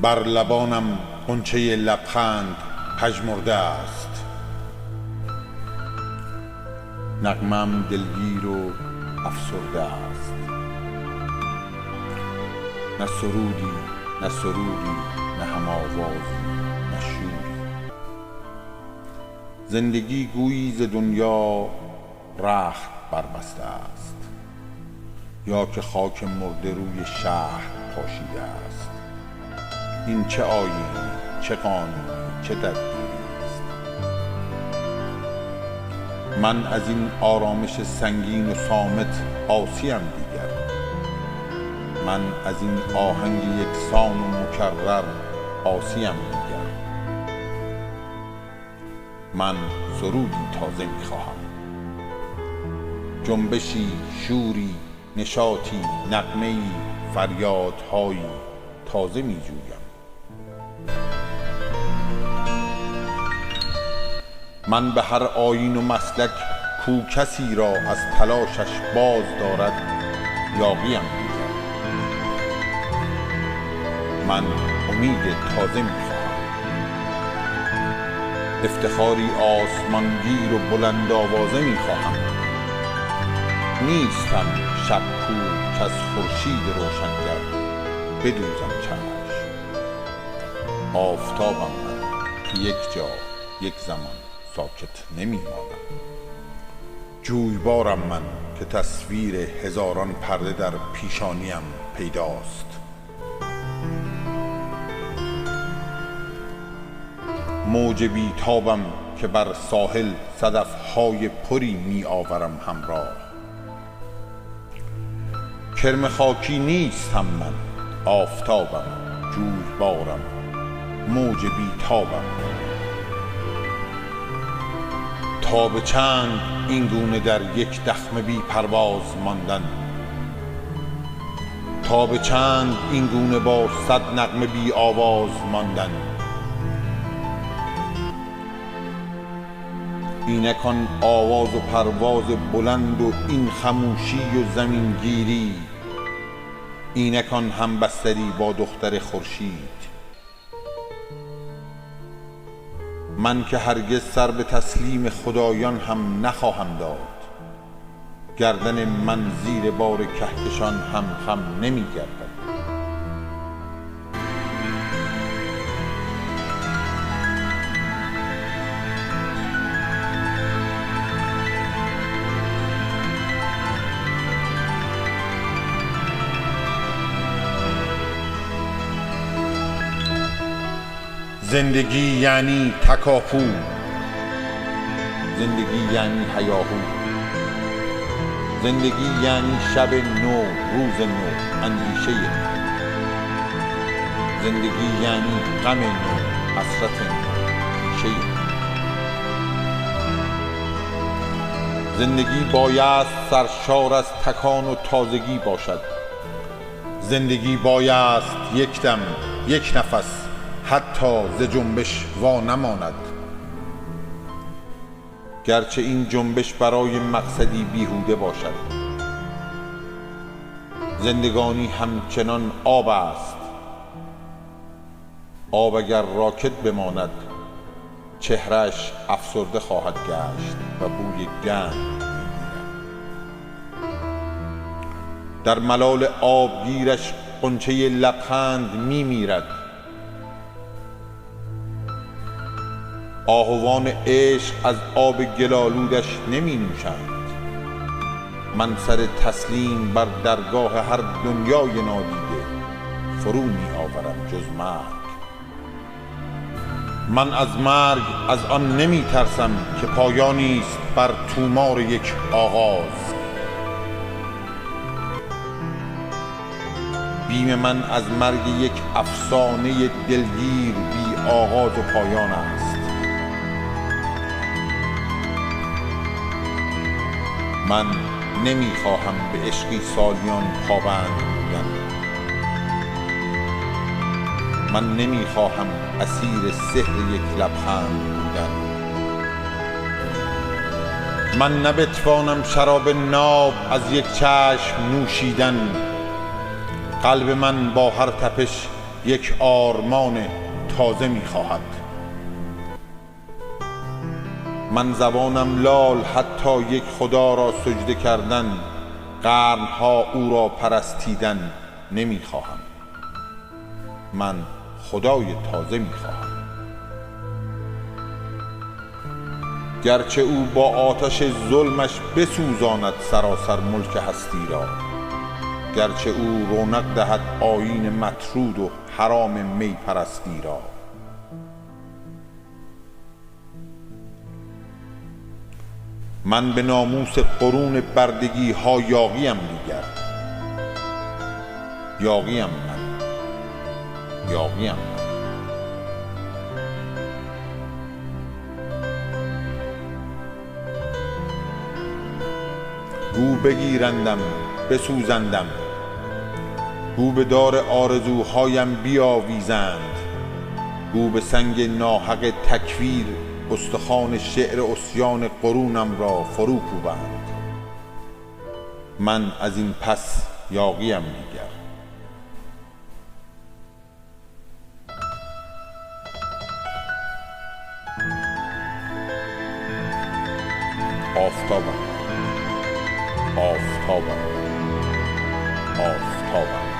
بر لبانم غنچه لبخند پژمرده است، نغمه‌ام دلگیر و افسرده است. نه سرودی نه هم آوازی نه شوری. زندگی گویی ز دنیا رخت بربسته است، یا که خاک مرده روی شهر پاشیده است. این چه آیینی، چه قانونی، چه تدبیری است؟ من از این آرامش سنگین و صامت عاصیم دیگر. من از این آهنگ یکسان و مکرر عاصیم دیگر. من سرودی تازه میخواهم، جنبشی، شوری، نشاطی، نغمه‌ای، فریادهایی تازه میجویم. من به هر آیین و مسلک کو کسی را از تلاشش باز دارد یاغیم دیگر. من امید تازه میخواهم، افتخاری آسمانگیر و بلند آوازه میخواهم. نیستم شب کور که از خورشید روشنگر بدوزم چشم. آفتابم من که یک جا یک زمان ساکت نمیمانم. جویبارم من که تصویر هزاران پرده در پیشانیم پیداست. موج بیتابم که بر ساحل صدفهای پری می آورم همراه. کرم خاکی نیستم من، آفتابم، جویبارم، موج بیتابم. تا به چند این گونه در یک دخمه بی پرواز ماندن؟ تا به چند این گونه با صد نغمه بی آواز ماندن؟ اینک آن آواز و پرواز بلند و این خموشی و زمینگیری. اینک آن همبستری با دختر خورشید. من که هرگز سر به تسلیم خدایان هم نخواهم داد. گردن من زیر بار کهکشان هم خم نمی گردد. زندگی یعنی تکاپو، زندگی یعنی هیاهو، زندگی یعنی شب نو، روز نو، اندیشه نو. زندگی یعنی غم نو، حسرت نو، پیشه نو. زندگی بایست سرشار از تکان و تازگی باشد. زندگی بایست یک دم، یک نفس، حتی ز جنبش وا نماند. گرچه این جنبش برای مقصدی بیهوده باشد. زندگانی همچنان آب است. آب اگر راکد بماند چهره‌اش افسرده خواهد گشت و بوی گند می‌گیرد. در ملال آبگیرش غنچه لبخند می‌میرد. آهوان عشق از آب گلالودش نمی نوشند. من سر تسلیم بر درگاه هر دنیای نادیده فرو می آورم جز مرگ. من از مرگ از آن نمی ترسم که پایانی است بر طومار یک آغاز. بیم من از مرگ یک افسانه دلگیر بی آغاز و پایان است. من نمیخواهم به عشقی سالیان پابند بودن. من نمیخواهم اسیر سحر یک لبخند بودن. من نبتوانم شراب ناب از یک چشم نوشیدن. قلب من با هر تپش یک آرمان تازه میخواهد. من زبانم لال حتی یک خدا را سجده کردن، قرنها او را پرستیدن نمیخواهم. من خدای تازه میخواهم. گرچه او با آتش ظلمش بسوزاند سراسر ملک هستی را، گرچه او رونق دهد آیین مطرود و حرام می پرستی را. من به ناموس قرون بردگی ها یاغیم دیگر، یاغیم من، یاغیم من. گو بگیرندم بسوزندم، گو به دار آرزوهایم بیاویزند، گو به سنگ ناحق تکفیر استخوان شعر عصیان قرونم را فرو کوبند. من از این پس یاغیم دیگر. آفتابم، آفتابم، آفتابم.